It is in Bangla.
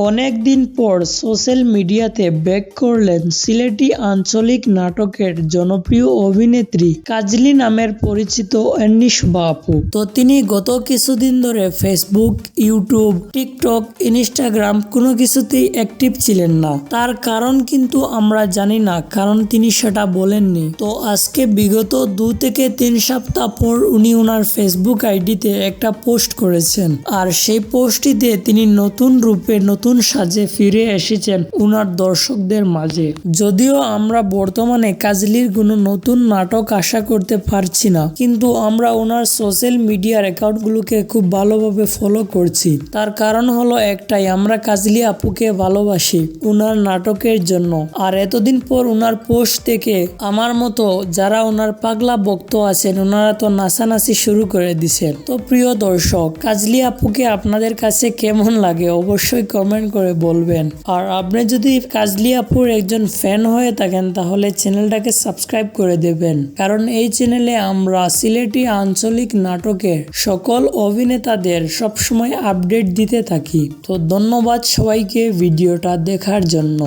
অনেক দিন পর সোশ্যাল মিডিয়াতে ব্যাক করলেন সিলেটি আঞ্চলিক নাটকের জনপ্রিয় অভিনেত্রী কাজলী নামের পরিচিত এন্নি শোভা আপু। তো তিনি গত কিছুদিন ধরে ফেসবুক, ইউটিউব, টিকটক, ইনস্টাগ্রাম কোনো কিছুতেই অ্যাক্টিভ ছিলেন না। তার কারণ কিন্তু আমরা জানি না, কারণ তিনি সেটা বলেননি। তো আজকে বিগত 2 থেকে 3 সপ্তাহ পর উনি ওনার ফেসবুক আইডিতে একটা পোস্ট করেছেন, আর সেই পোস্টটিতে তিনি নতুন রূপে নতুন সাজে ফিরে এসেছেন উনার দর্শকদের মাঝে। যদিও আমরা বর্তমানে কাজলির কোনো নতুন নাটক আশা করতে পারছি না, কিন্তু আমরা ওনার সোশ্যাল মিডিয়ার অ্যাকাউন্টগুলোকে খুব ভালোভাবে ফলো করছি। তার কারণ হলো একটাই, আমরা কাজলি আপুকে ভালোবাসি উনার নাটকের জন্য। আর এতদিন পর উনার পোস্ট থেকে আমার মতো যারা ওনার পাগলা ভক্ত আছেন ওনারা তো নাচানাচি শুরু করে দিছেন। তো প্রিয় দর্শক, কাজলি আপুকে আপনাদের কাছে কেমন লাগে অবশ্যই কমেন্ট করে বলবেন। আর আপনি যদি কাজলি আপুর একজন ফ্যান হয়ে থাকেন তাহলে চ্যানেলটাকে সাবস্ক্রাইব করে দেবেন, কারণ এই চ্যানেলে আমরা সিলেটি আঞ্চলিক নাটকের সকল অভিনেতাদের সবসময় আপডেট দিতে থাকি। তো ধন্যবাদ সবাইকে ভিডিওটা দেখার জন্য।